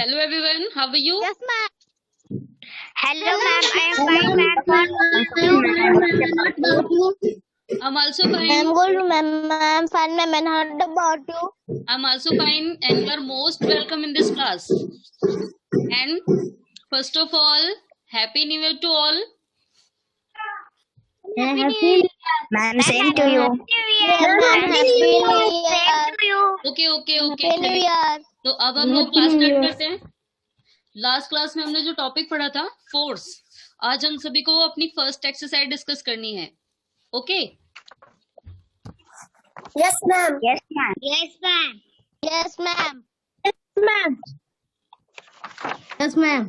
Hello everyone, how are you? Yes, ma'am. Hello, ma'am. I am fine, ma'am. What about you? I'm also I'm fine. good, ma'am. I'm fine, ma'am. And how about you? I'm also fine and you are most welcome in this class. And first of all, Happy New Year to all. Happy New Year. Ma'am, same to you. Yes, ma'am. Happy New Year. Same to you. Okay Happy New चलिए। Year. तो अब हम लोग class start करते हैं। Last class में हमने जो टॉपिक पढ़ा था फोर्स, आज हम सभी को अपनी फर्स्ट एक्सरसाइज डिस्कस करनी है। Okay Yes, ma'am. Yes, ma'am. Yes, ma'am. Yes, ma'am. Ma'am. Yes, ma'am.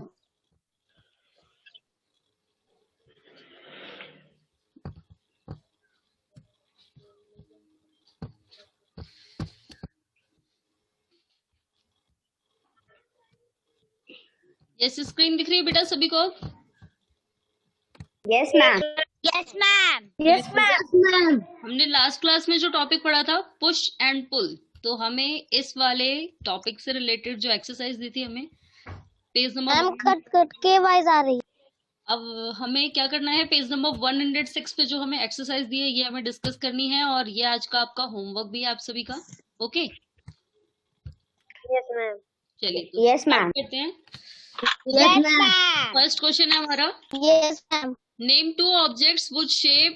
Yes, screen दिख रही है बेटा सभी को? Yes, ma'am. Yes, ma'am. Yes, ma'am. हमने लास्ट क्लास में जो टॉपिक पढ़ा था पुश एंड पुल, तो हमें इस वाले टॉपिक से रिलेटेड जो एक्सरसाइज दी थी हमें पेज मैम नंबर कट के वाइज आ रही। अब हमें क्या करना है, पेज नंबर 106 पे जो हमें एक्सरसाइज दी है ये हमें डिस्कस करनी है और ये आज का आपका होमवर्क भी है आप सभी का। Okay Yes, ma'am. चलिए तो Yes, start ma'am. करते हैं। Yes, ma'am. फर्स्ट क्वेश्चन है हमारा, Yes, ma'am. Name two objects which shape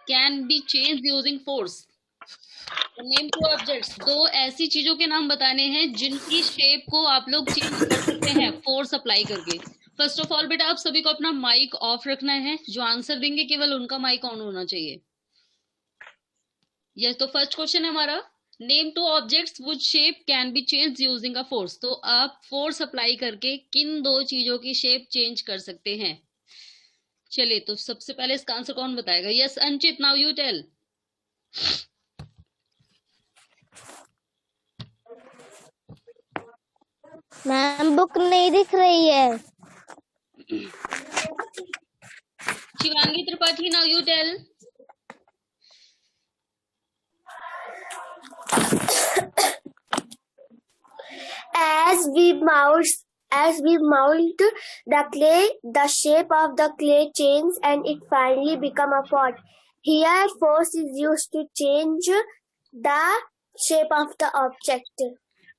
can be changed using force. Name two objects, दो ऐसी चीजों के नाम बताने हैं जिनकी शेप को आप लोग चेंज कर सकते हैं फोर्स अप्लाई करके। फर्स्ट ऑफ ऑल बेटा आप सभी को अपना माइक ऑफ रखना है, जो आंसर देंगे केवल उनका माइक ऑन होना चाहिए। यस, तो फर्स्ट क्वेश्चन है हमारा, name two objects which shape can be change using a force. तो आप फोर्स अप्लाई करके किन दो चीजों की शेप चेंज कर सकते हैं। चलिए तो सबसे पहले इसका आंसर कौन बताएगा? Yes Anchit, now you tell. Ma'am book नहीं दिख रही है। Shivangi Tripathi, now you tell. As we mold the clay, the shape of the clay changes and it finally become a pot. Here, force is used to change the shape of the object.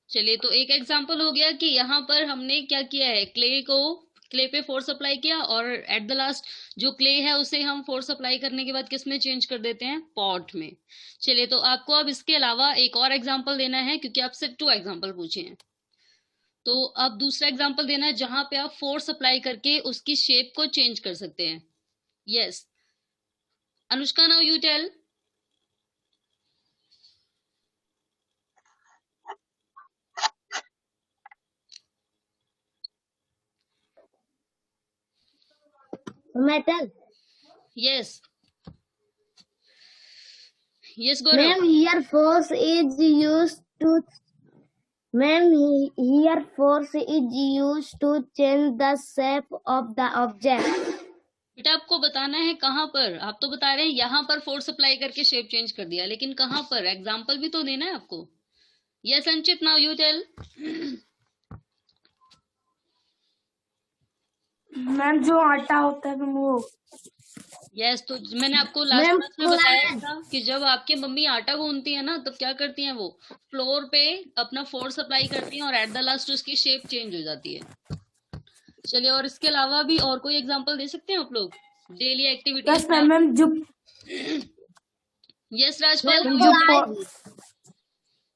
चलिए तो एक example हो गया कि यहाँ पर हमने क्या किया है, क्ले पे फोर्स अप्लाई किया और एट द लास्ट जो क्ले है उसे हम फोर्स अप्लाई करने के बाद किस में चेंज कर देते हैं, पॉट में। चलिए तो आपको अब इसके अलावा एक और एग्जांपल देना है क्योंकि आपसे 2 एग्जांपल पूछे हैं, तो अब दूसरा एग्जांपल देना है जहां पे आप फोर्स अप्लाई करके उसकी शेप को चेंज कर सकते हैं। Yes Anushka, now you tell. Metal. Yes Gaurav. Ma'am, here force is used to. Ma'am, here force is used to change the shape of the object. बेटा आपको बताना है कहाँ पर, आप तो बता रहे हैं यहाँ पर फोर्स अप्लाई करके शेप चेंज कर दिया, लेकिन कहाँ पर, एग्जाम्पल भी तो देना है आपको। Yes Anchit, now you tell. Ma'am जो आटा होता है वो। यस तो मैंने आपको लास्ट क्लास में बताया था कि जब आपकी मम्मी आटा गूंथती है ना तब क्या करती हैं, वो फ्लोर पे अपना फोर्स अप्लाई करती हैं और एट द लास्ट उसकी शेप चेंज हो जाती है। चलिए और इसके अलावा भी और कोई एग्जांपल दे सकते हैं आप लोग डेली एक्टिविटीज में? मैम जो यस राजपाल।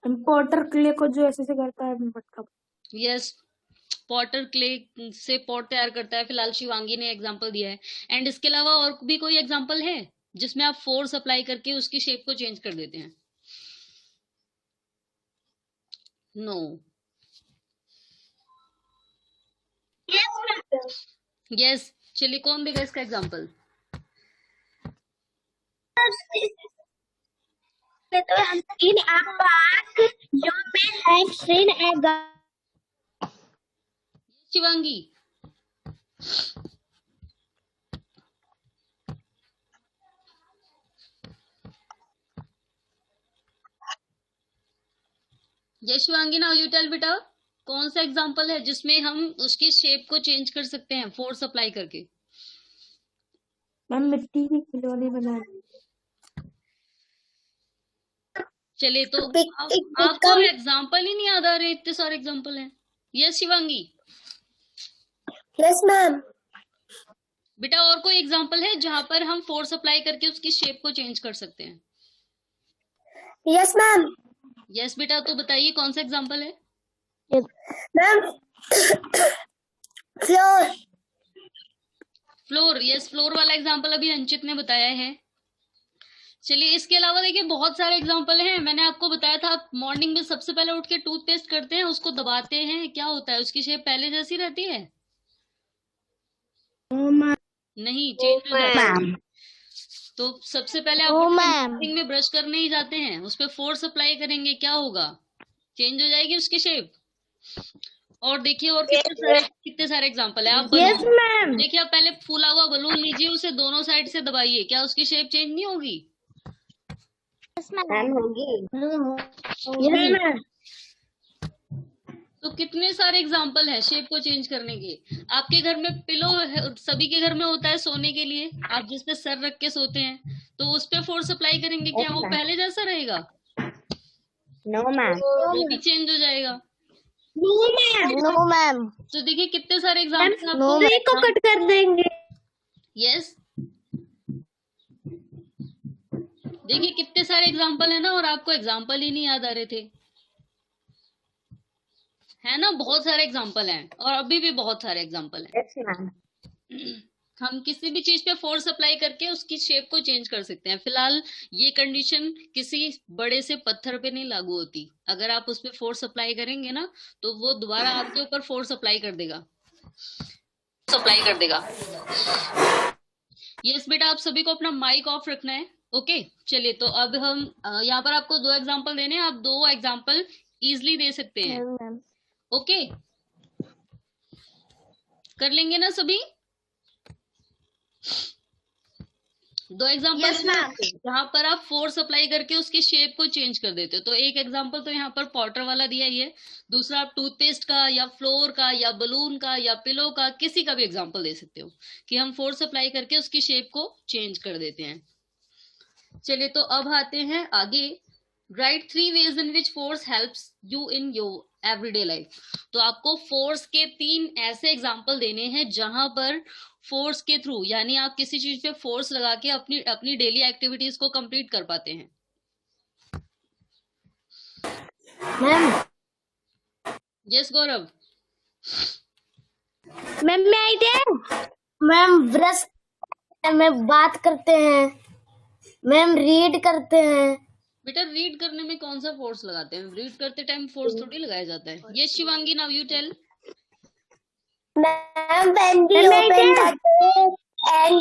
पोर्टर क्ले को जो ऐसे करता है मटका। यस पॉटर क्ले से पॉट तैयार करता है, फिलहाल शिवांगी ने एग्जांपल दिया है। एंड इसके अलावा और भी कोई एग्जांपल है जिसमें आप फोर्स अप्लाई करके उसकी शेप को चेंज कर देते हैं? नो। यस चलिए कौन देगा इसका example? In a park, you may have seen a girl. Shivangi. Yes Shivangi, now you tell बेटा। कौन सा एग्जाम्पल है जिसमें हम उसकी शेप को चेंज कर सकते हैं फोर्स अप्लाई करके? मैम मिट्टी की खिलौने बना चलिए तो it आपको become एग्जाम्पल ही नहीं याद आ रहे, इतने सारे एग्जाम्पल हैं। यस शिवांगी yes ma'am बेटा, और कोई एग्जाम्पल है जहां पर हम फोर्स अप्लाई करके उसकी शेप को चेंज कर सकते हैं? yes ma'am यस बेटा, तो बताइए कौन सा एग्जाम्पल है? ma'am floor floor, yes floor वाला एग्जाम्पल अभी अंचित ने बताया है। चलिए इसके अलावा देखिए बहुत सारे एग्जाम्पल हैं। मैंने आपको बताया था आप मॉर्निंग में सबसे पहले उठ के टूथपेस्ट करते हैं, उसको दबाते हैं, क्या होता है? उसकी शेप पहले जैसी रहती है? नहीं, चेंज हो जाती है। तो सबसे पहले आप मॉर्निंग में ब्रश करने ही जाते हैं, उस पर फोर्स अप्लाई करेंगे, क्या होगा? चेंज हो जाएगी उसकी शेप। और देखिए और कितने सारे एग्जाम्पल है। आप बलून देखिए, आप पहले फूला हुआ बलून लीजिए, उसे दोनों साइड से दबाइए, क्या उसकी शेप चेंज नहीं होगी? तो कितने सारे एग्जाम्पल है शेप को चेंज करने के। आपके घर में पिलो सभी के घर में होता है सोने के लिए, आप जिस पे सर रख के सोते हैं, तो उस पे फोर्स अप्लाई करेंगे, क्या वो पहले जैसा रहेगा? नो मैम, वो भी चेंज हो जाएगा। No ma'am. तो देखिए कितने सारे एग्जाम्पल को कट कर देंगे। यस, देखिए कितने सारे एग्जाम्पल है ना, और आपको एग्जाम्पल ही नहीं याद आ रहे थे, है ना? बहुत सारे एग्जाम्पल हैं और अभी भी बहुत सारे एग्जाम्पल हैं। हम किसी भी चीज पे फोर्स अप्लाई करके उसकी शेप को चेंज कर सकते हैं। फिलहाल ये कंडीशन किसी बड़े से पत्थर पे नहीं लागू होती। अगर आप उस पे फोर्स अप्लाई करेंगे ना, तो वो दोबारा आपके ऊपर फोर्स अप्लाई कर देगा। यस बेटा, आप सभी को अपना माइक ऑफ रखना है। ओके, चलिए तो अब हम यहाँ पर आपको 2 एग्जाम्पल देने हैं, आप 2 एग्जाम्पल इजिली दे सकते हैं। ओके, कर लेंगे ना सभी? 2 एग्जाम्पल जहां पर आप फोर्स अप्लाई करके उसकी शेप को चेंज कर देते हो। तो एक एग्जाम्पल तो यहाँ पर पॉटर वाला दिया ही है, दूसरा आप टूथपेस्ट का या फ्लोर का या बलून का या पिलो का किसी का भी एग्जाम्पल दे सकते हो कि हम फोर्स अप्लाई करके उसकी शेप को चेंज कर देते हैं। चलिए तो अब आते हैं आगे। Right 3 ways in which force helps you in your everyday life। तो आपको फोर्स के 3 ऐसे एग्जाम्पल देने हैं जहां पर फोर्स के थ्रू, यानी आप किसी चीज पे फोर्स लगा के अपनी डेली एक्टिविटीज को कंप्लीट कर पाते हैं। मैम, यस गौरव। मैम ब्रश में बात करते हैं, मैम रीड करते हैं। बेटा रीड करने में कौन सा फोर्स लगाते हैं? रीड करते टाइम फोर्स थोड़ी लगाया जाता है। ये Shivangi, now you tell. ma'am when we open the door and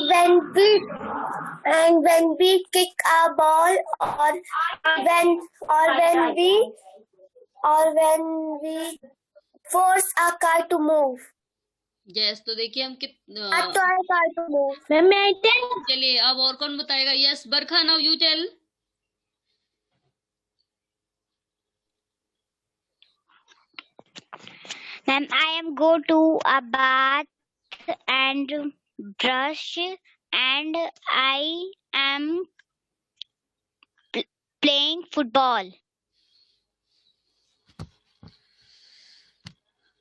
when we kick a ball or when we force a car to move। Yes, तो देखिए हम car to move। चलिए अब और कौन बताएगा? Yes Barkha, now you tell. Then I am go to a bath and brush and I am playing football।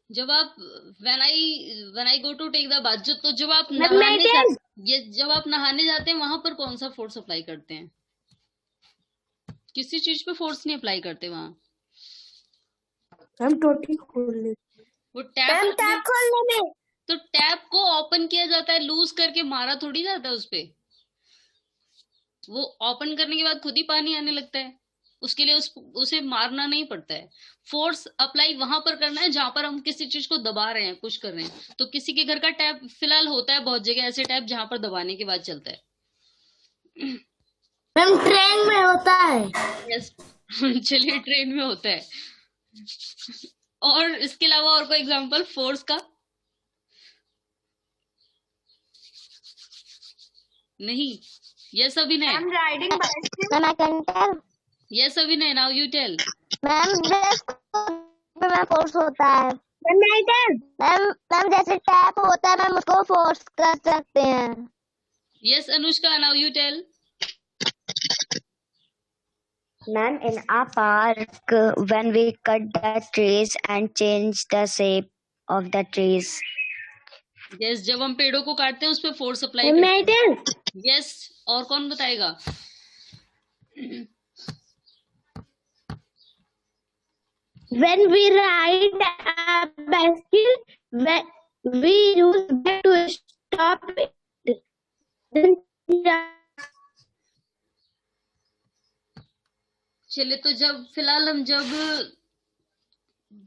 जब आप when I go to take the bath, तो जब आप नहाने जाते हैं वहां पर कौन सा फोर्स अप्लाई करते हैं? किसी चीज पे फोर्स नहीं अप्लाई करते वहां। हम टोटी खोल लेते, वो टैप खोलने में तो टैप को ओपन किया जाता है, लूज करके मारा थोड़ी जाता है उस पे। वो ओपन करने के बाद खुद ही पानी आने लगता है, उसके लिए उसे मारना नहीं पड़ता है। फोर्स अप्लाई वहां पर करना है जहां पर हम किसी चीज को दबा रहे हैं, पुश कर रहे हैं। तो किसी के घर का टैप फिलहाल होता है, बहुत जगह ऐसे टैप जहां पर दबाने के बाद चलता है। मैम ट्रेन में होता है। यस चलिए ट्रेन में होता है। और इसके अलावा और कोई एग्जांपल फोर्स का? नहीं। Yes Abhinay. Riding bicycle. Yes Abhinay, now you tell. Ma'am ma'am force होता है मैम जैसे टैप होता है मैम उसको फोर्स कर सकते हैं। Yes Anushka, now you tell. Ma'am, in our park, when we cut the trees and change the shape of the trees. Yes, जब हम पेड़ों को काटते हैं उस पे फोर्स अप्लाई करते हैं। यस, और कौन बताएगा? When we ride a bicycle, we use that to stop it. Then चलिए, तो जब फिलहाल हम जब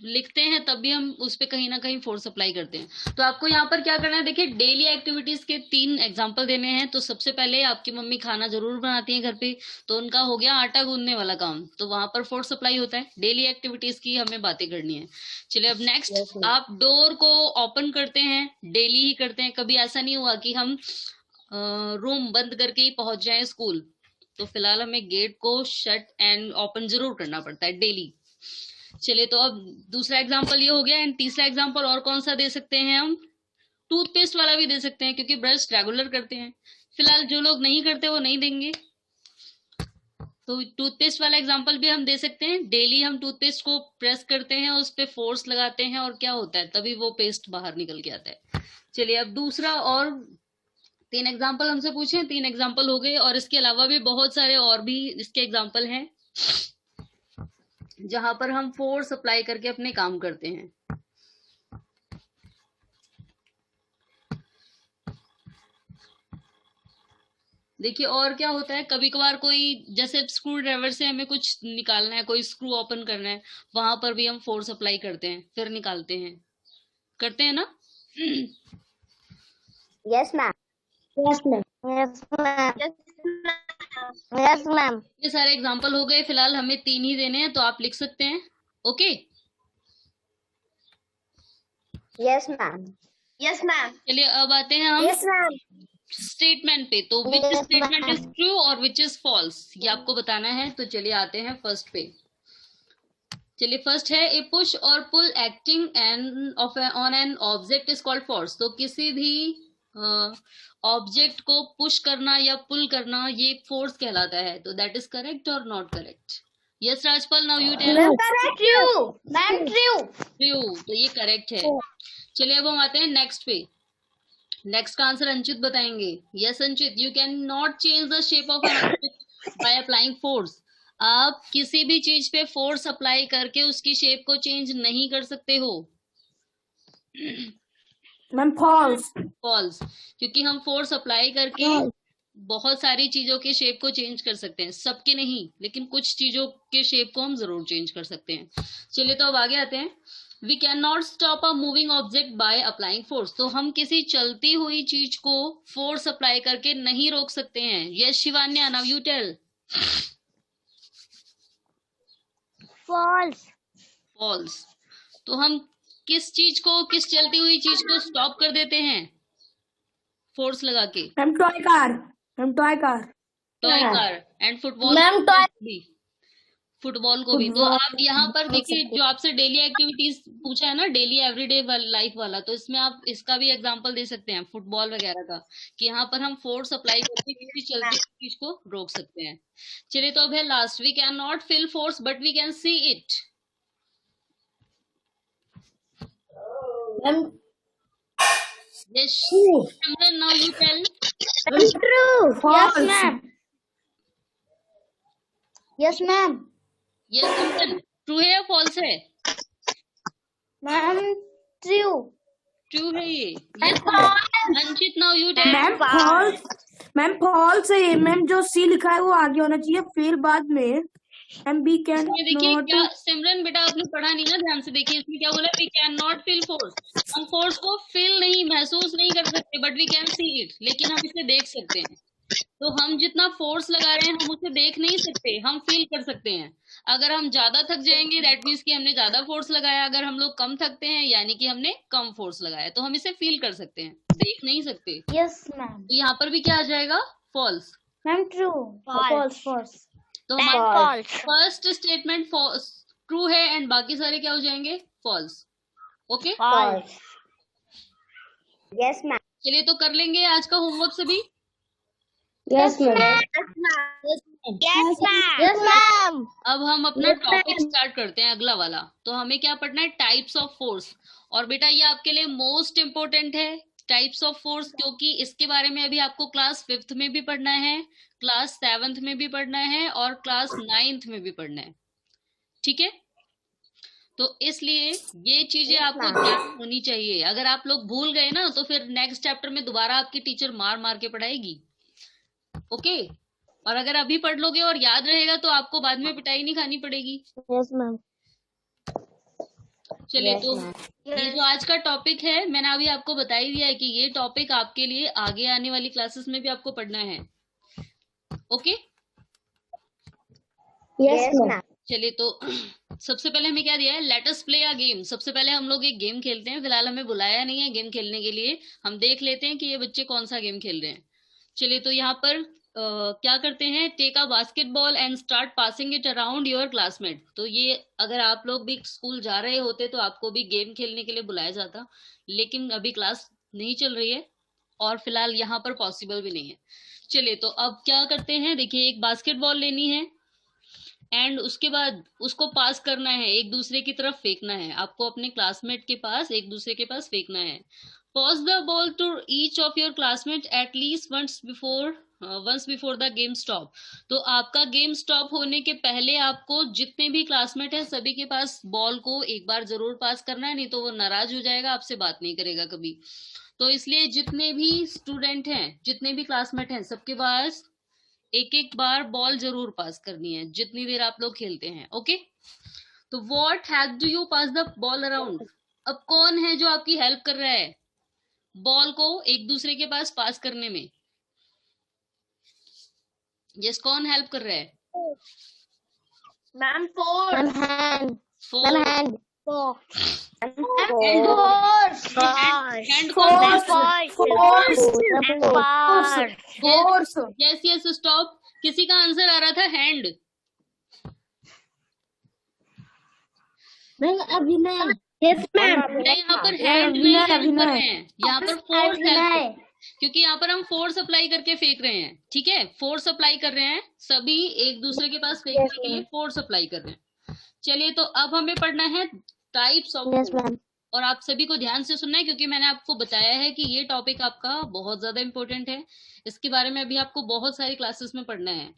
लिखते हैं तब भी हम उस पे कहीं ना कहीं फोर्स अप्लाई करते हैं। तो आपको यहाँ पर क्या करना है, देखिए डेली एक्टिविटीज के 3 एग्जांपल देने हैं। तो सबसे पहले आपकी मम्मी खाना जरूर बनाती है घर पे, तो उनका हो गया आटा गूंदने वाला काम, तो वहां पर फोर्स अप्लाई होता है। डेली एक्टिविटीज की हमें बातें करनी है। चलिए अब नेक्स्ट, आप डोर को ओपन करते हैं, डेली ही करते हैं, कभी ऐसा नहीं हुआ कि हम रूम बंद करके ही पहुंच जाए स्कूल। तो फिलहाल हमें गेट को शट एंड ओपन जरूर करना पड़ता है डेली। चलिए, तो अब दूसरा एग्जांपल ये हो गया। एंड तीसरा एग्जांपल और कौन सा दे सकते हैं हम? टूथपेस्ट वाला भी दे सकते हैं, क्योंकि ब्रश रेगुलर करते हैं। फिलहाल जो लोग नहीं करते वो नहीं देंगे, तो टूथपेस्ट वाला एग्जांपल भी हम दे सकते हैं। डेली हम टूथपेस्ट को प्रेस करते हैं, उस पे फोर्स लगाते हैं, और क्या होता है, तभी वो पेस्ट बाहर निकल के आता है। चलिए, अब दूसरा और 3 एग्जाम्पल हमसे पूछे, 3 एग्जाम्पल हो गए, और इसके अलावा भी बहुत सारे और भी इसके एग्जाम्पल हैं जहां पर हम फोर्स अप्लाई करके अपने काम करते हैं। देखिए, और क्या होता है, कभी कभार कोई जैसे स्क्रू ड्राइवर से हमें कुछ निकालना है, कोई स्क्रू ओपन करना है, वहां पर भी हम फोर्स अप्लाई करते हैं, फिर निकालते हैं। करते हैं ना? Yes ma'am. Yes ma'am. Yes ma'am. Yes ma'am. ये सारे एग्जाम्पल हो गए। फिलहाल हमें 3 ही देने हैं, तो आप लिख सकते हैं। Okay. Yes ma'am. Yes ma'am. चलिए, अब आते हैं हम यस मैम। स्टेटमेंट पे। तो विच Yes, statement is ma'am. True और विच इज फॉल्स, ये आपको बताना है। तो चलिए आते हैं फर्स्ट पे। चलिए, फर्स्ट है ए पुश और pull acting on an object is called force. तो किसी भी ऑब्जेक्ट को पुश करना या पुल करना, ये फोर्स कहलाता है। तो दैट इज करेक्ट और not correct? Yes Rajpal, now you tell. True ma'am. True. True, तो ये करेक्ट है। चलिए, अब हम आते हैं नेक्स्ट पे। नेक्स्ट का आंसर अंचित बताएंगे। Yes Anchit, you can not change the shape of an object by applying force. आप किसी भी चीज पे फोर्स अप्लाई करके उसकी शेप को चेंज नहीं कर सकते हो। Ma'am false. फॉल्स, क्योंकि हम फोर्स अप्लाई करके बहुत सारी चीजों के शेप को चेंज कर सकते हैं, सबके नहीं, लेकिन कुछ चीजों के शेप को हम जरूर चेंज कर सकते हैं। चलिए, तो अब आगे आते हैं। We can not stop a moving object by applying force. तो हम किसी चलती हुई चीज को फोर्स अप्लाई करके नहीं रोक सकते हैं। Yes Shivanya, now you tell. False. False, तो हम किस चीज को, किस चलती हुई चीज को स्टॉप कर देते हैं फोर्स लगा के? Ma'am toy car. Ma'am toy car. Toy car and football. Ma'am toy भी, फुटबॉल को भी। तो आप यहाँ पर देखिए, जो आपसे डेली एक्टिविटीज पूछा है ना, डेली एवरीडे लाइफ वाला, तो इसमें आप इसका भी एग्जांपल दे सकते हैं, फुटबॉल वगैरह का, कि यहाँ पर हम फोर्स अप्लाई करके किसी चलती चीज को रोक सकते हैं। चलिए, तो अब है last. We can not feel force but we can see it. Yes Simran, now you tell. True. Yes ma'am. Yes ma'am. Yes Simran, true है या फॉल्स है? Ma'am true. ट्रू है ये। Yes Anshit, now you tell. Ma'am false. Ma'am false है ma'am, जो see लिखा है वो आगे होना चाहिए, फिर बाद में एम बी कैन ये देखिए, नॉट। क्या सिमरन बेटा आपने पढ़ा नहीं ना, ध्यान से देखिए। इसमें क्या बोला? We can not feel force. हम फोर्स को फील नहीं, महसूस नहीं कर सकते, but we can see it, लेकिन हम इसे देख सकते हैं। तो हम जितना फोर्स लगा रहे हैं हम उसे देख नहीं सकते, हम फील कर सकते हैं। अगर हम ज्यादा थक जाएंगे दैट मीन्स कि हमने ज्यादा फोर्स लगाया। अगर हम लोग कम थकते हैं यानी कि हमने कम फोर्स लगाया। तो हम इसे फील कर सकते हैं, देख नहीं सकते। Yes ma'am. तो यहाँ पर भी क्या आ जाएगा? False. Ma'am true. False. False. तो हमारा फर्स्ट स्टेटमेंट ट्रू है एंड बाकी सारे क्या हो जाएंगे? False. Okay, False. Yes, ma'am. चलिए तो कर लेंगे आज का होमवर्क सभी। Yes, ma'am. Yes, ma'am. Yes, ma'am. अब हम अपना Yes, टॉपिक ma'am. स्टार्ट करते हैं अगला वाला। तो हमें क्या पढ़ना है? Types of force. और बेटा ये आपके लिए मोस्ट इम्पोर्टेंट है, टाइप्स ऑफ फोर्स, क्योंकि इसके बारे में अभी आपको क्लास 5th में भी पढ़ना है, क्लास 7th में भी पढ़ना है और क्लास 9th में भी पढ़ना है। ठीक है, तो इसलिए ये चीजें आपको ध्यान होनी चाहिए। अगर आप लोग भूल गए ना तो फिर नेक्स्ट चैप्टर में दोबारा आपकी टीचर मार मार के पढ़ाएगी। ओके, और अगर अभी पढ़ लोगे और याद रहेगा तो आपको बाद में पिटाई नहीं खानी पड़ेगी। Yes, ma'am. चलिए Yes, तो ma'am. ये जो आज का टॉपिक है मैंने अभी आपको बता ही दिया है कि ये टॉपिक आपके लिए आगे आने वाली क्लासेस में भी आपको पढ़ना है। Okay, Yes, ma'am. चलिए तो सबसे पहले हमें क्या दिया है? Let us play a game. सबसे पहले हम लोग एक गेम खेलते हैं। फिलहाल हमें बुलाया नहीं है गेम खेलने के लिए, हम देख लेते हैं कि ये बच्चे कौन सा गेम खेल रहे हैं। चलिए तो यहाँ पर क्या करते हैं? Take a basketball and start passing it around your classmate. तो ये अगर आप लोग भी स्कूल जा रहे होते तो आपको भी गेम खेलने के लिए बुलाया जाता, लेकिन अभी क्लास नहीं चल रही है और फिलहाल यहाँ पर पॉसिबल भी नहीं है। चलिए तो अब क्या करते हैं? देखिए, एक बास्केटबॉल लेनी है एंड उसके बाद उसको पास करना है, एक दूसरे की तरफ फेंकना है। आपको अपने क्लासमेट के पास, एक दूसरे के पास फेंकना है। Pass the ball to each of your classmate at least once before the game stop. तो आपका गेम स्टॉप होने के पहले आपको जितने भी क्लासमेट हैं सभी के पास बॉल को एक बार जरूर पास करना है, नहीं तो वो नाराज हो जाएगा, आपसे बात नहीं करेगा कभी। तो इसलिए जितने भी स्टूडेंट हैं, जितने भी क्लासमेट हैं, सबके पास एक एक बार बॉल जरूर पास करनी है जितनी देर आप लोग खेलते हैं। ओके, तो what have do you pass the ball around. अब कौन है जो आपकी हेल्प कर रहा है बॉल को एक दूसरे के पास पास करने में? यस, कौन हेल्प कर रहा है? Ma'am, four. Ma'am, hand. Four. Ma'am, hand. Four. Hand False. कौन? False. Yes yes, stop. किसी का आंसर आ रहा था हैंड। Ma'am, अभिनय. Yes, ma'am. नहीं, यहाँ पर हैंड में हेल्प कर रहे हैं, यहाँ पर फोर्स हेल्प, क्योंकि यहाँ पर हम फोर्स अप्लाई करके फेंक रहे हैं। ठीक है, फोर्स अप्लाई कर रहे हैं, सभी एक दूसरे के पास फेंकने के लिए फोर्स अप्लाई कर रहे हैं। चलिए तो अब हमें पढ़ना है टाइप्स ऑफ Yes, ma'am. और आप सभी को ध्यान से सुनना है क्योंकि मैंने आपको बताया है कि ये टॉपिक आपका बहुत ज्यादा इंपॉर्टेंट है। इसके बारे में अभी आपको बहुत सारी क्लासेस में पढ़ना है।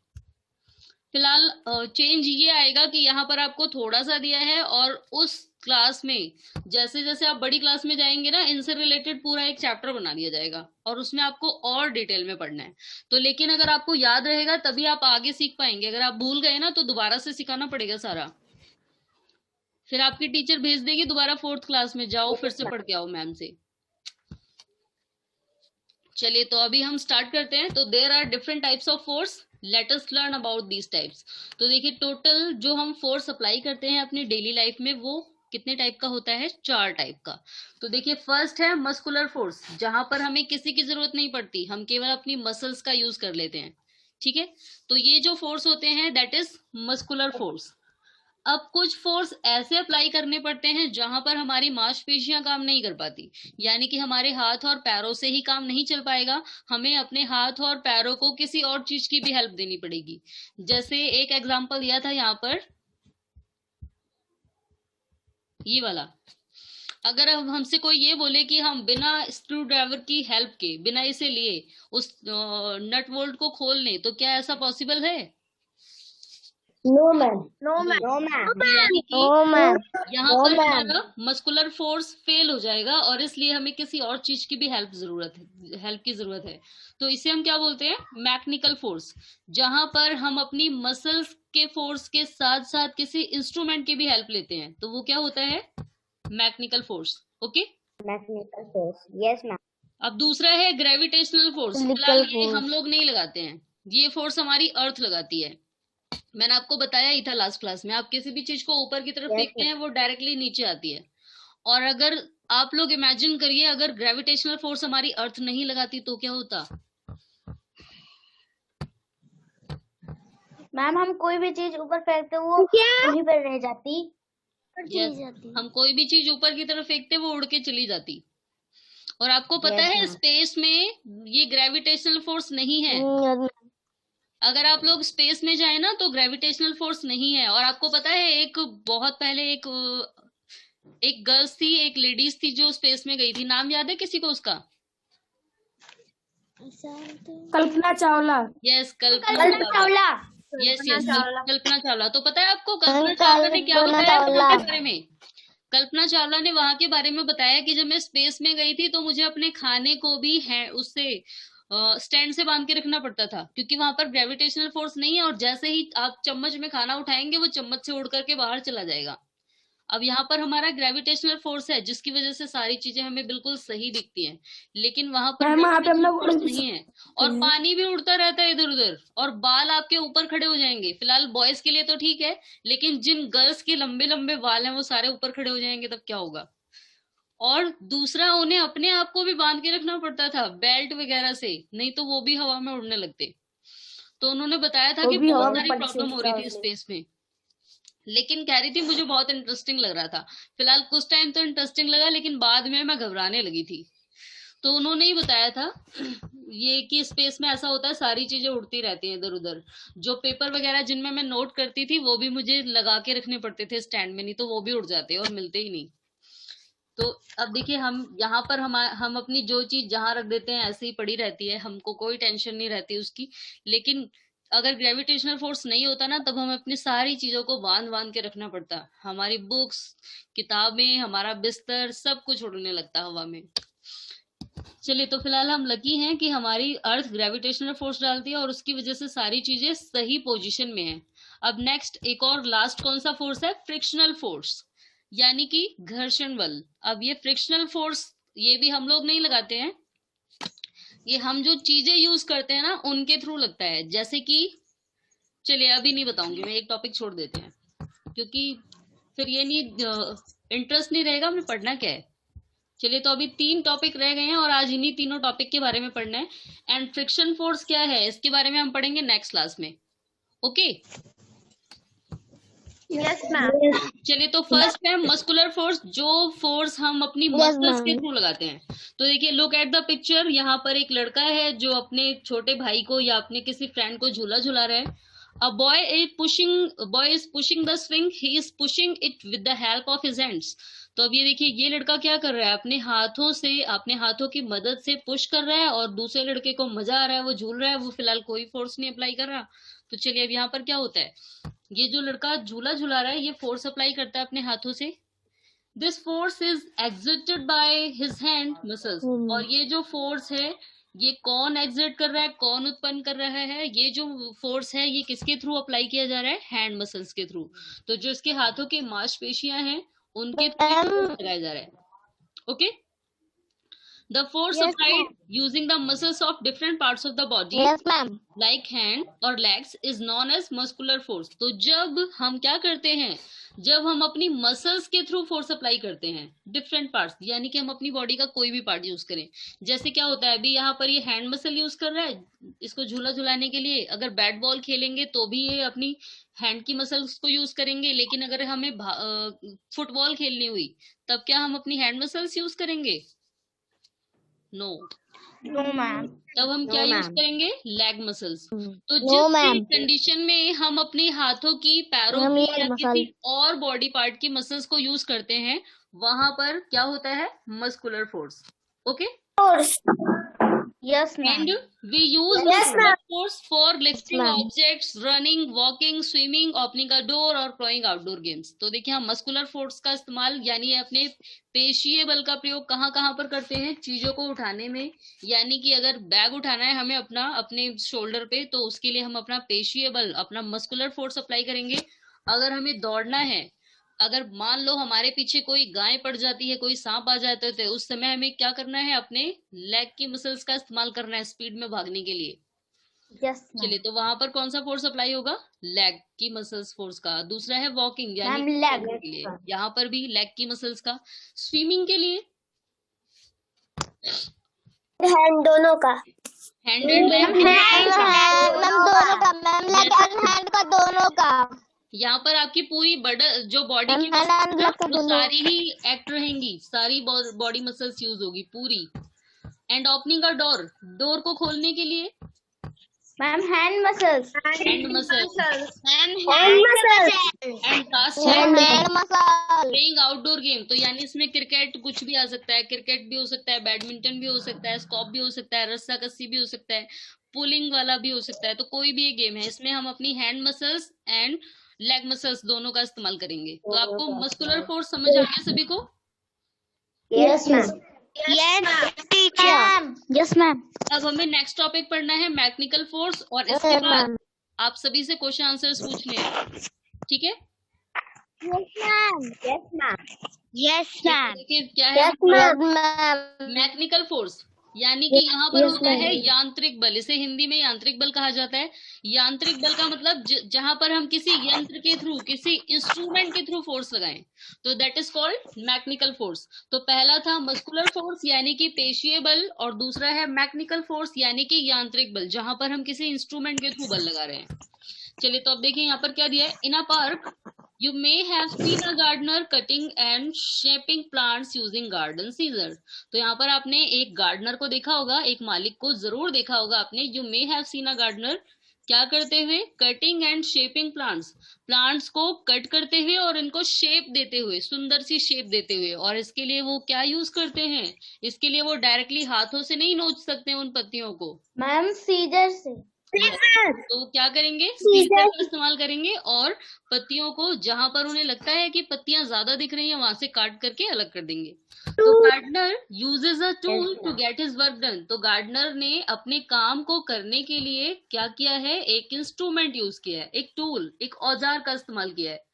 फिलहाल चेंज ये आएगा कि यहाँ पर आपको थोड़ा सा दिया है और उस क्लास में जैसे जैसे आप बड़ी क्लास में जाएंगे ना, इनसे रिलेटेड पूरा एक चैप्टर बना दिया जाएगा और उसमें आपको और डिटेल में पढ़ना है। तो लेकिन अगर आपको याद रहेगा तभी आप आगे सीख पाएंगे। अगर आप भूल गए ना तो दोबारा से सिखाना पड़ेगा सारा, फिर आपकी टीचर भेज देगी दोबारा 4th क्लास में, जाओ फिर से पढ़ के आओ मैम से। चलिए तो अभी हम स्टार्ट करते हैं। तो there are different types of force, let us learn about these types. तो देखिए, टोटल जो हम फोर्स अप्लाई करते हैं अपनी डेली लाइफ में वो कितने टाइप का होता है? 4 टाइप का। तो देखिए, फर्स्ट है मस्कुलर फोर्स, जहां पर हमें किसी की जरूरत नहीं पड़ती, हम केवल अपनी मसल्स का यूज कर लेते हैं। ठीक है, तो ये जो फोर्स होते हैं दैट इज मस्कुलर फोर्स। अब कुछ फोर्स ऐसे अप्लाई करने पड़ते हैं जहां पर हमारी मांसपेशियां काम नहीं कर पाती, यानी कि हमारे हाथ और पैरों से ही काम नहीं चल पाएगा, हमें अपने हाथ और पैरों को किसी और चीज की भी हेल्प देनी पड़ेगी। जैसे एक एग्जांपल दिया था यहाँ पर, ये वाला। अगर अब हमसे कोई ये बोले कि हम बिना स्क्रू ड्राइवर की हेल्प के, बिना इसे लिए उस नट बोल्ट को खोल लें, तो क्या ऐसा पॉसिबल है? No, ma'am. No, ma'am. No, ma'am. यानी कि No, ma'am. यहाँ पर हमारा मस्कुलर फोर्स फेल हो जाएगा और इसलिए हमें किसी और चीज की भी हेल्प की जरूरत है। तो इसे हम क्या बोलते हैं? मैकेनिकल फोर्स, जहां पर हम अपनी मसल्स के फोर्स के साथ साथ किसी इंस्ट्रूमेंट की भी हेल्प लेते हैं, तो वो क्या होता है? Mechanical force. Okay, Mechanical force. Yes, ma'am. अब दूसरा है ग्रेविटेशनल फोर्स। फिलहाल ये हम लोग नहीं लगाते हैं, ये फोर्स हमारी अर्थ लगाती है। मैंने आपको बताया ही था लास्ट क्लास में, आप किसी भी चीज को ऊपर की तरफ फेंकते हैं वो डायरेक्टली नीचे आती है। और अगर आप लोग इमेजिन करिए, अगर ग्रेविटेशनल फोर्स हमारी अर्थ नहीं लगाती तो क्या होता? मैम, हम कोई भी चीज ऊपर फेंकते वो वहीं पर रह जाती। Yes, हम कोई भी चीज ऊपर की तरफ फेंकते वो उड़ के चली जाती। और आपको पता है स्पेस में ये ग्रेविटेशनल फोर्स नहीं है। अगर आप लोग स्पेस में जाए ना तो ग्रेविटेशनल फोर्स नहीं है। और आपको पता है एक बहुत पहले एक गर्ल्स थी, एक लेडीज थी जो स्पेस में गई थी, नाम याद है किसी को उसका? Kalpana Chawla. Yes, Kalpana Chawla. Yes yes, Kalpana Chawla. तो पता है आपको कल्पना चावला ने क्या बताया वहां के बारे में? कल्पना चावला ने वहां के बारे में बताया कि जब मैं स्पेस में गई थी तो मुझे अपने खाने को भी उससे स्टैंड से बांध के रखना पड़ता था, क्योंकि वहां पर ग्रेविटेशनल फोर्स नहीं है और जैसे ही आप चम्मच में खाना उठाएंगे वो चम्मच से उड़ करके बाहर चला जाएगा। अब यहाँ पर हमारा ग्रेविटेशनल फोर्स है जिसकी वजह से सारी चीजें हमें बिल्कुल सही दिखती हैं, लेकिन वहां पर ग्रेविटेशनल फोर्स नहीं है। और पानी भी उड़ता रहता है इधर उधर, और बाल आपके ऊपर खड़े हो जाएंगे। फिलहाल बॉयज के लिए तो ठीक है, लेकिन जिन गर्ल्स के लंबे लंबे बाल हैं वो सारे ऊपर खड़े हो जाएंगे, तब क्या होगा? और दूसरा, उन्हें अपने आप को भी बांध के रखना पड़ता था बेल्ट वगैरह से, नहीं तो वो भी हवा में उड़ने लगते। तो उन्होंने बताया था कि बहुत सारी प्रॉब्लम हो रही थी स्पेस में, लेकिन कह रही थी मुझे बहुत इंटरेस्टिंग लग रहा था। फिलहाल कुछ टाइम तो इंटरेस्टिंग लगा, लेकिन बाद में मैं घबराने लगी थी। तो उन्होंने ही बताया था ये कि स्पेस में ऐसा होता है, सारी चीजें उड़ती रहती हैं इधर उधर। जो पेपर वगैरह जिनमें मैं नोट करती थी वो भी मुझे लगा के रखने पड़ते थे स्टैंड में, नहीं तो वो भी उड़ जाते और मिलते ही नहीं। तो अब देखिए, हम यहाँ पर हम अपनी जो चीज जहां रख देते हैं ऐसे ही पड़ी रहती है, हमको कोई टेंशन नहीं रहती उसकी। लेकिन अगर ग्रेविटेशनल फोर्स नहीं होता ना, तब हमें अपनी सारी चीजों को बांध बांध के रखना पड़ता। हमारी बुक्स, किताबें, हमारा बिस्तर, सब कुछ उड़ने लगता हवा में। चलिए, तो फिलहाल हम लकी हैं कि हमारी अर्थ ग्रेविटेशनल फोर्स डालती है और उसकी वजह से सारी चीजें सही पोजीशन में है। अब नेक्स्ट एक और लास्ट कौन सा फोर्स है? फ्रिक्शनल फोर्स, यानी कि घर्षण बल। अब ये फ्रिक्शनल फोर्स ये भी हम लोग नहीं लगाते हैं, ये हम जो चीजें यूज करते हैं ना उनके थ्रू लगता है। जैसे कि चलिए अभी नहीं बताऊंगी मैं, एक टॉपिक छोड़ देते हैं, क्योंकि फिर ये नहीं इंटरेस्ट नहीं रहेगा हमें पढ़ना क्या है। चलिए, तो अभी 3 टॉपिक रह गए हैं और आज इन्हीं तीनों टॉपिक के बारे में पढ़ना है। एंड फ्रिक्शन फोर्स क्या है इसके बारे में हम पढ़ेंगे नेक्स्ट क्लास में। ओके? Yes ma'am. चलिए, तो फर्स्ट है मस्कुलर फोर्स, जो फोर्स हम अपनी मसल्स के थ्रू लगाते हैं। तो देखिए, लुक एट द पिक्चर। यहाँ पर एक लड़का है जो अपने छोटे भाई को या अपने किसी फ्रेंड को झूला झुला रहा है। A boy is pushing the swing. He is pushing it with the help of his hands. तो अब ये देखिए, ये लड़का क्या कर रहा है? अपने हाथों की मदद से पुश कर रहा है और दूसरे लड़के को मजा आ रहा है, वो झूल रहा है, वो फिलहाल कोई फोर्स नहीं अप्लाई कर रहा। तो चलिए, अब यहाँ पर क्या होता है? ये जो लड़का झूला झुला रहा है ये फोर्स अप्लाई करता है अपने हाथों से। This force is exerted by his hand muscles. और ये जो फोर्स है ये कौन एग्जर्ट कर रहा है, कौन उत्पन्न कर रहा है? ये जो फोर्स है ये किसके थ्रू अप्लाई किया जा रहा है? हैंड मसल्स के थ्रू। तो जो इसके हाथों की मांसपेशियां हैं उनके थ्रू लगाया जा रहा है। Okay? The force applied using the muscles of different parts of the body, like hand or legs, is known as muscular force. तो जब हम क्या करते हैं, जब हम अपनी मसल्स के थ्रू फोर्स अप्लाई करते हैं डिफरेंट पार्ट्स, यानी कि हम अपनी बॉडी का कोई भी पार्ट यूज करें। जैसे क्या होता है, अभी यहाँ पर ये हैंड मसल यूज कर रहा है इसको झूला झुलाने के लिए। अगर बैट बॉल खेलेंगे तो भी ये अपनी हैंड की मसल्स को यूज करेंगे, लेकिन अगर हमें फुटबॉल खेलनी हुई तब क्या हम अपनी हैंड मसल्स यूज करेंगे? No ma'am. तब हम क्या यूज करेंगे? Leg muscles. तो जिस कंडीशन में हम अपने हाथों की, पैरों की या किसी और बॉडी पार्ट की मसल्स को यूज करते हैं, वहां पर क्या होता है? Muscular force. Okay? Yes, ma'am. And we use muscular force for lifting objects, running, walking, swimming, opening a door और playing outdoor games. तो देखिए, हम मस्कुलर फोर्स का इस्तेमाल यानी अपने पेशीय बल का प्रयोग कहाँ कहाँ पर करते हैं? चीजों को उठाने में। यानी कि अगर बैग उठाना है हमें अपने शोल्डर पे, तो उसके लिए हम अपना पेशीय बल, अपना मस्कुलर फोर्स अप्लाई करेंगे। अगर हमें दौड़ना है, अगर मान लो हमारे पीछे कोई गाय पड़ जाती है, कोई सांप आ जाता है, तो उस समय हमें क्या करना है? अपने लेग की मसल्स का इस्तेमाल करना है स्पीड में भागने के लिए। चलिए, तो वहां पर कौन सा फोर्स अप्लाई होगा? लेग की मसल्स फोर्स का। दूसरा है वॉकिंग, यानी लेग के लिए, यहाँ पर भी लेग की मसल्स का। स्विमिंग के लिए हैंड दोनों का, हैंड एंड लेग दोनों का मैम, लेग और हैंड का दोनों का। यहाँ पर आपकी पूरी जो बॉडी की मैम हैंड मसल्स लग कर वो दो। सारी ही एक्ट रहेंगी, सारी बॉडी मसल्स यूज होगी पूरी। And opening a door, door को खोलने के लिए ma'am hand muscles. Hand muscles. Hand muscles. And last है hand muscle. Playing outdoor game, तो यानी इसमें क्रिकेट कुछ भी आ सकता है, क्रिकेट भी हो सकता है, बैडमिंटन भी हो सकता है, स्कॉप भी हो सकता है, रस्सा कस्सी भी हो सकता है, पुलिंग वाला भी हो सकता है। तो कोई भी एक गेम है, इसमें हम अपनी hand muscles and leg muscles दोनों का इस्तेमाल करेंगे। तो आपको मस्कुलर फोर्स समझ आ गया सभी को? Yes ma'am. Yes, teacher. Yes ma'am. अब हमें नेक्स्ट टॉपिक पढ़ना है मैकेनिकल फोर्स, और इसके बाद आप सभी से क्वेश्चन आंसर्स पूछने हैं, ठीक है? Yes ma'am. Yes, ma'am. देखिए क्या है मैम। मैकेनिकल फोर्स, यानी कि यहाँ पर Yes, होता है ma'am. यांत्रिक बल। इसे हिंदी में यांत्रिक बल कहा जाता है। यांत्रिक बल का मतलब जहां पर हम किसी यंत्र के थ्रू, किसी इंस्ट्रूमेंट के थ्रू फोर्स लगाएं, तो that is called mechanical force. तो पहला था मस्कुलर फोर्स यानी कि पेशीय बल, और दूसरा है मैकेनिकल फोर्स यानी कि यांत्रिक बल, जहां पर हम किसी इंस्ट्रूमेंट के थ्रू बल लगा रहे हैं। चलिए तो अब देखिए यहाँ पर क्या दिया है। इन अ park you may have seen a gardener cutting and shaping plants using garden scissors। तो यहाँ पर आपने एक गार्डनर को देखा होगा, एक मालिक को जरूर देखा होगा आपने। you may have seen a gardener क्या करते हुए, cutting and shaping plants, plants को कट करते हुए और इनको शेप देते हुए, सुंदर सी शेप देते हुए। और इसके लिए वो क्या यूज करते हैं, इसके लिए वो डायरेक्टली हाथों से नहीं नोच सकते उन पत्तियों को, मैम सीजर से। तो क्या करेंगे, सीजर का इस्तेमाल करेंगे और पत्तियों को जहां पर उन्हें लगता है कि पत्तियां ज्यादा दिख रही हैं वहां से काट करके अलग कर देंगे। तो gardener uses a tool to get his work done. तो गार्डनर ने अपने काम को करने के लिए क्या किया है, एक इंस्ट्रूमेंट यूज किया है, एक टूल, एक औजार का इस्तेमाल किया है।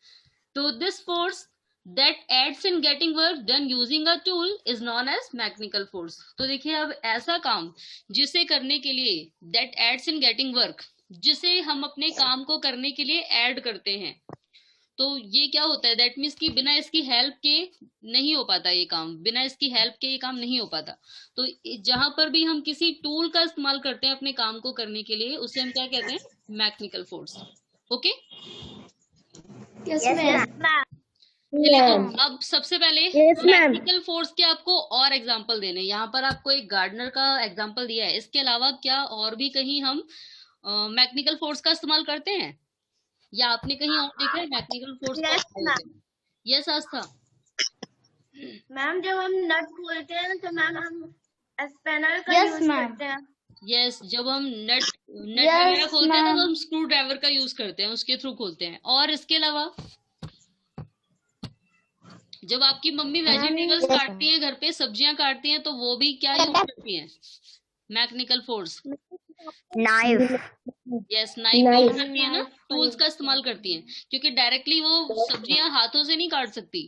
तो this force that aids in getting work done using a tool is known as mechanical force। तो देखिए अब ऐसा काम जिसे करने के लिए that aids in getting work, जिसे हम अपने काम को करने के लिए ऐड करते हैं, तो ये क्या होता है, दैट मीन्स कि बिना इसकी हेल्प के नहीं हो पाता ये काम, बिना इसकी हेल्प के ये काम नहीं हो पाता। तो जहां पर भी हम किसी टूल का इस्तेमाल करते हैं अपने काम को करने के लिए, उसे हम क्या कहते हैं, mechanical force. Okay, yes ma'am. चलिए तो अब सबसे पहले मैकेनिकल फोर्स के आपको और एग्जांपल देने। यहाँ पर आपको एक गार्डनर का एग्जांपल दिया है, इसके अलावा क्या और भी कहीं हम मैकेनिकल फोर्स का इस्तेमाल करते हैं, या आपने कहीं और देखा है मैकेनिकल फोर्स का? यस आस्था। मैम जब हम नट खोलते हैं तो मैम हम स्पैनर का यूज करते हैं। यस, जब हम नट वगैरह खोलते हैं तो हम स्क्रू ड्राइवर का यूज करते हैं, उसके थ्रू खोलते हैं। और इसके अलावा जब आपकी मम्मी वेजिटेबल्स काटती है, घर पे सब्जियां काटती हैं, तो वो भी क्या यूज करती हैं, mechanical force, Knife. Yes, knife use करती है ना, टूल्स का इस्तेमाल करती हैं, क्योंकि डायरेक्टली वो सब्जियां हाथों से नहीं काट सकती,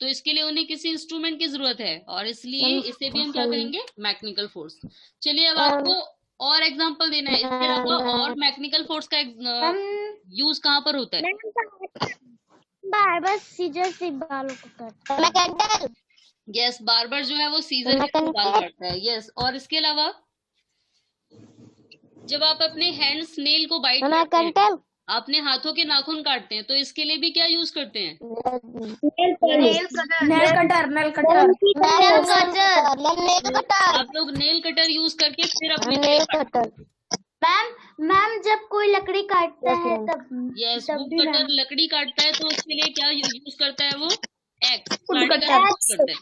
तो इसके लिए उन्हें किसी इंस्ट्रूमेंट की जरूरत है, और इसलिए इसे भी हम क्या करेंगे, मैकेनिकल फोर्स। चलिए अब आपको और एग्जांपल देना है, इसके अलावा और मैकेनिकल फोर्स का यूज कहाँ पर होता है? बार सीजर से बालों को काटता है। यस, बार्बर जो है वो सीजर के थ्रू बाल काटता है। यस, और इसके अलावा जब आप अपने हैंड्स नेल को बाइट करते हैं, अपने हाथों के नाखून काटते हैं, तो इसके लिए भी क्या यूज करते हैं, आप लोग नेल कटर यूज करके फिर अपने नेल काटते हैं। मैम जब कोई लकड़ी काटता है तब। यस, वुड कटर लकड़ी काटता है, तो उसके लिए क्या यूज करता है वो, एक्स, कुल्हाड़ी का यूज करता है।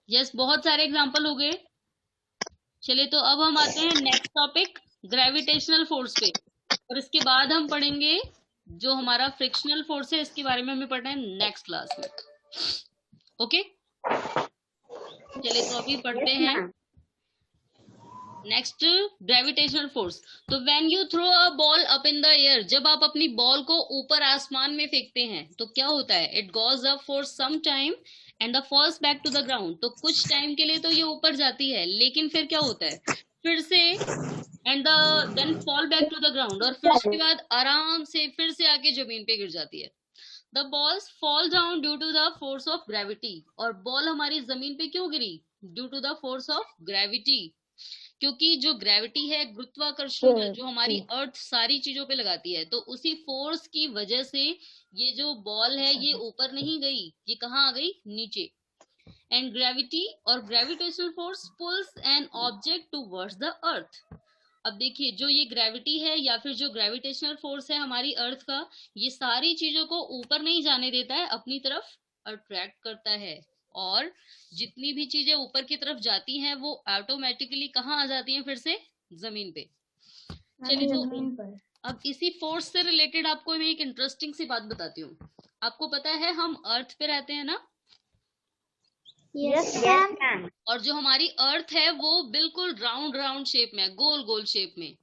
यस, बहुत सारे एग्जांपल हो गए। चलिए तो अब हम आते हैं नेक्स्ट टॉपिक, ग्रेविटेशनल फोर्स पे, और इसके बाद हम पढ़ेंगे जो हमारा फ्रिक्शनल फोर्स है, इसके बारे में हमें पढ़ना है नेक्स्ट क्लास में। ओके, चलिए तो अभी पढ़ते हैं नेक्स्ट, ग्रेविटेशनल फोर्स। तो when you throw a ball up in the air, जब आप अपनी बॉल को ऊपर आसमान में फेंकते हैं तो क्या होता है, it goes up for some time and the falls back to the ground. तो कुछ टाइम के लिए तो ये ऊपर जाती है, लेकिन फिर क्या होता है, फिर से and then fall back to the ground, और फिर उसके बाद आराम से फिर से आके जमीन पे गिर जाती है। The balls fall down due to the force of gravity, और बॉल हमारी जमीन पे क्यों गिरी, due to the force of gravity. क्योंकि जो ग्रेविटी है, गुरुत्वाकर्षण बल, जो हमारी अर्थ सारी चीजों पे लगाती है, तो उसी फोर्स की वजह से ये जो बॉल है ये ऊपर नहीं गई, ये कहाँ आ गई, नीचे। एंड ग्रेविटी और gravitational force pulls an object towards the earth. अब देखिए, जो ये ग्रेविटी है या फिर जो ग्रेविटेशनल फोर्स है हमारी अर्थ का, ये सारी चीजों को ऊपर नहीं जाने देता है, अपनी तरफ अट्रैक्ट करता है। और जितनी भी चीजें ऊपर की तरफ जाती हैं वो ऑटोमेटिकली कहाँ आ जाती हैं, फिर से जमीन पे। चलिए, तो अब इसी फोर्स से रिलेटेड आपको मैं एक इंटरेस्टिंग सी बात बताती हूँ। आपको पता है हम अर्थ पे रहते हैं ना? Yes ma'am. और जो हमारी अर्थ है वो बिल्कुल राउंड राउंड शेप में है, गोल गोल शेप में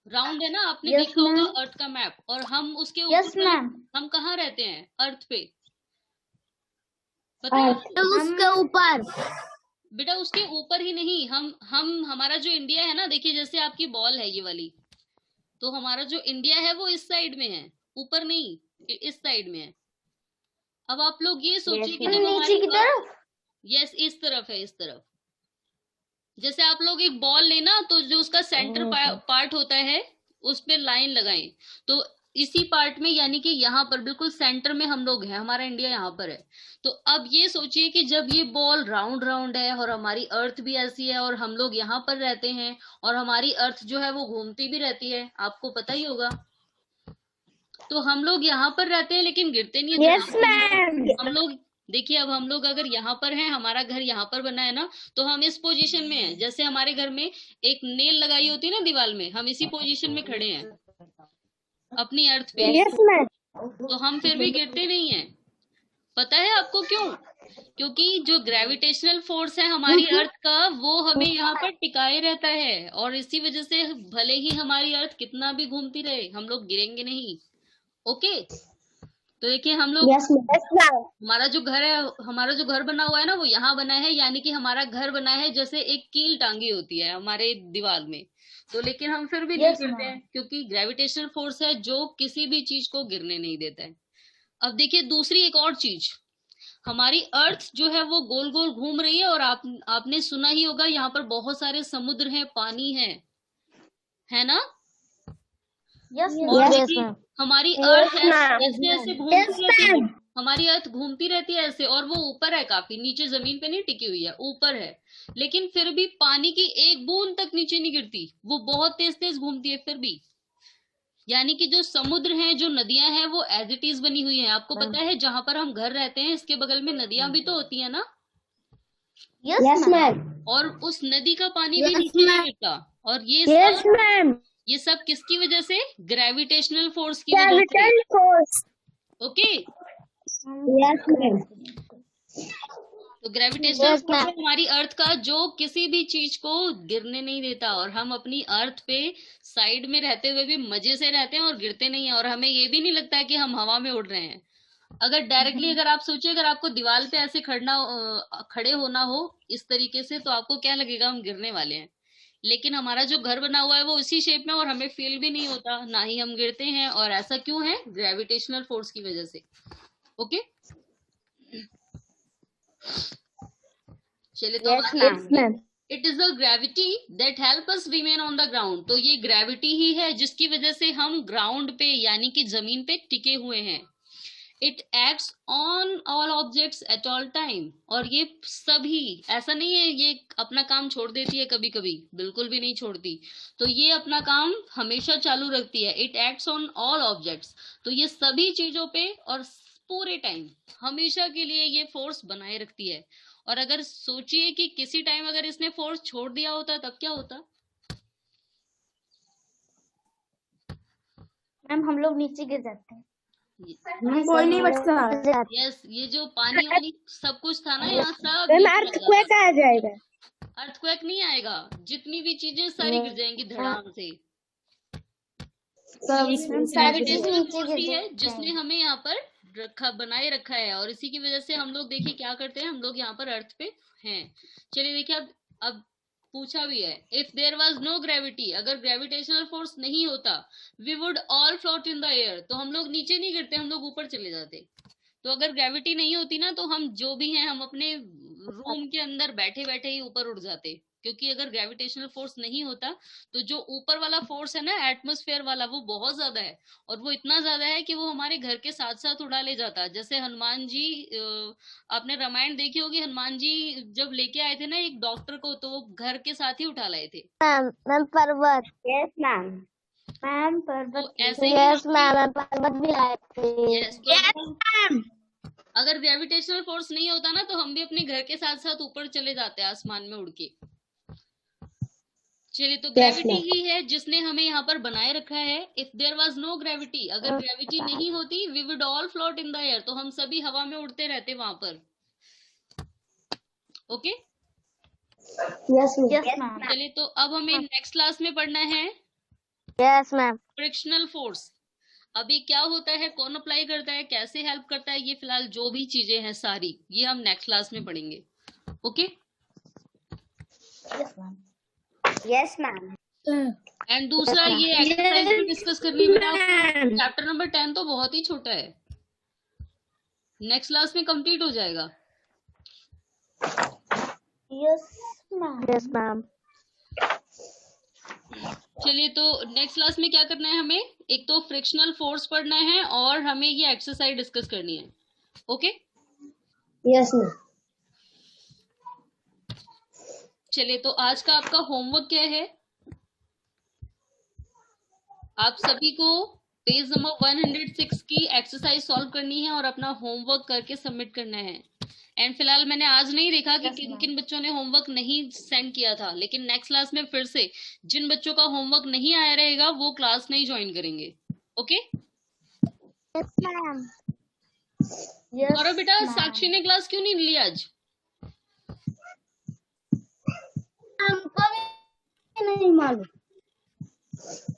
राउंड है ना। आपने Yes, देखा होगा ma'am. अर्थ का मैप। और हम उसके यस ऊपर मैम। हम कहाँ रहते हैं अर्थ पे, पता है आपको? उसके ऊपर। बेटा उसके ऊपर ही नहीं, हम हमारा जो इंडिया है ना, देखिए जैसे आपकी बॉल है ये वाली, तो हमारा जो इंडिया है वो इस साइड में है, ऊपर नहीं, इस साइड में है। अब आप लोग ये सोचिए कि जब नीचे की तरफ। यस, इस तरफ है, इस तरफ। जैसे आप लोग एक बॉल लेना, तो जो उसका सेंटर पार्ट होता है उस पे लाइन लगाएं, तो इसी पार्ट में, यानी कि यहाँ पर बिल्कुल सेंटर में हम लोग हैं, हमारा इंडिया यहाँ पर है। तो अब ये सोचिए कि जब ये बॉल राउंड राउंड है और हमारी अर्थ भी ऐसी है और हम लोग यहाँ पर रहते हैं और हमारी अर्थ जो है वो घूमती भी रहती है, आपको पता ही होगा। तो हम लोग यहाँ पर रहते हैं लेकिन गिरते नहीं है। Yes ma'am. हम लोग देखिए, अब हम लोग अगर यहाँ पर हैं, हमारा घर यहाँ पर बना है ना, तो हम इस पोजीशन में हैं। जैसे हमारे घर में एक नेल लगाई होती है ना दीवार में, हम इसी पोजीशन में खड़े हैं अपनी अर्थ पे। Yes ma'am. तो हम फिर भी गिरते नहीं हैं। पता है आपको क्यों? क्योंकि जो ग्रेविटेशनल फोर्स है हमारी अर्थ का, वो हमें यहाँ पर टिकाए रहता है, और इसी वजह से भले ही हमारी अर्थ कितना भी घूमती रहे, हम लोग गिरेंगे नहीं। ओके, तो देखिए हम लोग, हमारा जो घर है, हमारा जो घर बना हुआ है ना, वो यहाँ बना है, यानी कि हमारा घर बना है जैसे एक कील टांगी होती है हमारे दीवार में। तो लेकिन हम फिर भी नहीं गिरते हैं, क्योंकि ग्रेविटेशनल फोर्स है जो किसी भी चीज को गिरने नहीं देता है। अब देखिए दूसरी एक और चीज, हमारी अर्थ जो है वो गोल गोल घूम रही है, और आपने सुना ही होगा यहाँ पर बहुत सारे समुद्र हैं, पानी है ना? Yes ma'am. हमारी अर्थ ऐसे ऐसे घूमती रहती है, हमारी अर्थ घूमती रहती है ऐसे, और वो ऊपर है काफी, नीचे जमीन पे नहीं टिकी हुई है, ऊपर है। लेकिन फिर भी पानी की एक बूंद तक नीचे नहीं गिरती, वो बहुत तेज तेज घूमती है फिर भी। यानी कि जो समुद्र हैं, जो नदियां हैं, वो एज इट इज बनी हुई हैं। आपको पता है जहां पर हम घर रहते हैं इसके बगल में नदियां भी तो होती है ना? Yes ma'am. और उस नदी का पानी भी नीचे नहीं गिरता। और यस मैम। ये सब किसकी वजह से? ग्रेविटेशनल फोर्स की वजह से। फोर्स। Okay, yes ma'am. तो ग्रेविटेशनल फोर्स है हमारी अर्थ का, जो किसी भी चीज को गिरने नहीं देता, और हम अपनी अर्थ पे साइड में रहते हुए भी मजे से रहते हैं और गिरते नहीं है, और हमें ये भी नहीं लगता है कि हम हवा में उड़ रहे हैं। अगर डायरेक्टली अगर आप सोचिए, अगर आपको दीवार पे ऐसे खड़े होना हो इस तरीके से, तो आपको क्या लगेगा, हम गिरने वाले हैं। लेकिन हमारा जो घर बना हुआ है वो उसी शेप में, और हमें फील भी नहीं होता, ना ही हम गिरते हैं। और ऐसा क्यों है? ग्रेविटेशनल फोर्स की वजह से। ओके, चलिए, तो it is the gravity that help us remain on the ground. तो ये ग्रेविटी ही है जिसकी वजह से हम ग्राउंड पे, यानी कि जमीन पे टिके हुए हैं। It acts on all objects at all time. और ये सभी, ऐसा नहीं है ये अपना काम छोड़ देती है कभी कभी, बिल्कुल भी नहीं छोड़ती। तो ये अपना काम हमेशा चालू रखती है। It acts on all objects, तो ये सभी चीजों पे और पूरे टाइम, हमेशा के लिए ये फोर्स बनाए रखती है। और अगर सोचिए कि किसी टाइम अगर इसने फोर्स छोड़ दिया होता तब क्या होता? मैम हम लोग नीचे गिर जाते हैं, कोई नहीं बचता। यस, ये जो पानी वाली सब कुछ था ना यहाँ, सब अर्थक्वेक आ जाएगा। अर्थक्वेक नहीं आएगा, जितनी भी चीजें सारी गिर जाएंगी धड़ाम से। ग्रेविटेशनल फोर्स ही है जिसने हमें यहाँ पर बनाए रखा है, और इसी की वजह से हम लोग देखिए क्या करते हैं, हम लोग यहाँ पर अर्थ पे हैं। चलिए देखिए, अब पूछा भी है, if there was no gravity, अगर ग्रेविटेशनल फोर्स नहीं होता, we would all float in the air. तो हम लोग नीचे नहीं गिरते, हम लोग ऊपर चले जाते। तो अगर ग्रेविटी नहीं होती ना, तो हम जो भी हैं, हम अपने रूम के अंदर बैठे बैठे ही ऊपर उड़ जाते, क्योंकि अगर ग्रेविटेशनल फोर्स नहीं होता तो जो ऊपर वाला फोर्स है ना एटमॉस्फेयर वाला, वो बहुत ज्यादा है, और वो इतना ज्यादा है कि वो हमारे घर के साथ साथ उड़ा ले जाता। जैसे हनुमान जी, आपने रामायण देखी होगी, हनुमान जी जब लेके आए थे ना एक डॉक्टर को, तो वो घर के साथ ही उठा लाए थे। मैम पर्वत। Yes, ma'am. Ma'am, तो पर्वत. ऐसे ही यस मैम पर्वत भी लाए थे। यस, तो अगर ग्रेविटेशनल फोर्स नहीं होता ना तो हम भी अपने घर के साथ साथ ऊपर चले जाते आसमान में उड़ के। चलिए, तो ग्रेविटी ही है जिसने हमें यहाँ पर बनाए रखा है। If there was no gravity, अगर ग्रेविटी नहीं होती, we would all float in the air, तो हम सभी हवा में उड़ते रहते वहां पर। Okay, yes ma'am. चलिए, तो अब हमें नेक्स्ट क्लास में पढ़ना है यस मैम। Frictional force. अभी क्या होता है, कौन अप्लाई करता है, कैसे हेल्प करता है, ये फिलहाल जो भी चीजें हैं सारी, ये हम नेक्स्ट क्लास में पढ़ेंगे। Okay, Yes, ma'am. एंड दूसरा ये एक्सरसाइज भी डिस्कस करनी है बेटा। चैप्टर नंबर 10 तो बहुत ही छोटा है, नेक्स्ट क्लास में कंप्लीट हो जाएगा। Yes, ma'am. Yes ma'am. चलिए, तो नेक्स्ट क्लास में क्या करना है हमें, एक तो फ्रिक्शनल फोर्स पढ़ना है और हमें ये एक्सरसाइज डिस्कस करनी है। Okay, yes ma'am. चलिए, तो आज का आपका होमवर्क क्या है, आप सभी को पेज नंबर 106 की एक्सरसाइज सॉल्व करनी है और अपना होमवर्क करके सबमिट करना है। एंड फिलहाल मैंने आज नहीं देखा कि किन किन बच्चों ने होमवर्क नहीं सेंड किया था, लेकिन नेक्स्ट क्लास में फिर से जिन बच्चों का होमवर्क नहीं आया रहेगा वो क्लास नहीं ज्वाइन करेंगे। Okay, Yes, ma'am. और बेटा साक्षी ने क्लास क्यों नहीं ली आज? हमको भी नहीं मालूम।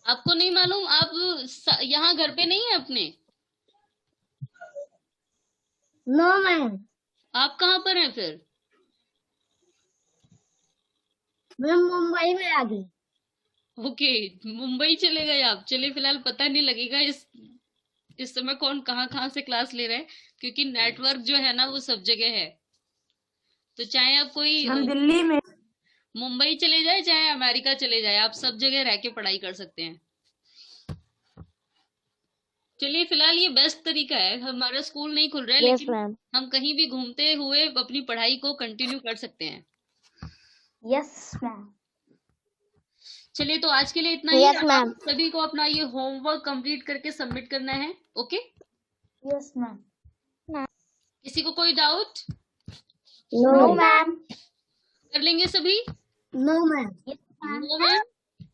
आपको नहीं मालूम? आप यहाँ घर पे नहीं है अपने? No ma'am. आप कहाँ पर हैं फिर? मैं मुंबई में आ गई। ओके, मुंबई चले गए आप। चलिए, फिलहाल पता नहीं लगेगा इस समय कौन कहाँ से क्लास ले रहा है, क्योंकि नेटवर्क जो है ना वो सब जगह है। तो चाहे आप कोई हम दिल्ली में। मुंबई चले जाए चाहे अमेरिका चले जाए, आप सब जगह रह के पढ़ाई कर सकते हैं। चलिए, फिलहाल ये बेस्ट तरीका है, हमारा स्कूल नहीं खुल रहा है यस लेकिन मैम। हम कहीं भी घूमते हुए अपनी पढ़ाई को कंटिन्यू कर सकते हैं। Yes, ma'am. चलिए, तो आज के लिए इतना ही। Yes, ma'am. आप सभी को अपना ये होमवर्क कंप्लीट करके सबमिट करना है। Okay, Yes, ma'am. किसी को कोई डाउट? No, ma'am. कर लेंगे सभी? No ma'am. No ma'am?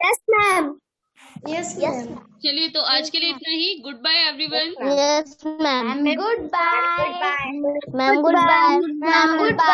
Yes, ma'am. Yes, ma'am. चलिए, तो आज के लिए इतना ही। Goodbye everyone. Yes ma'am. Goodbye. Ma'am goodbye. Ma'am good bye.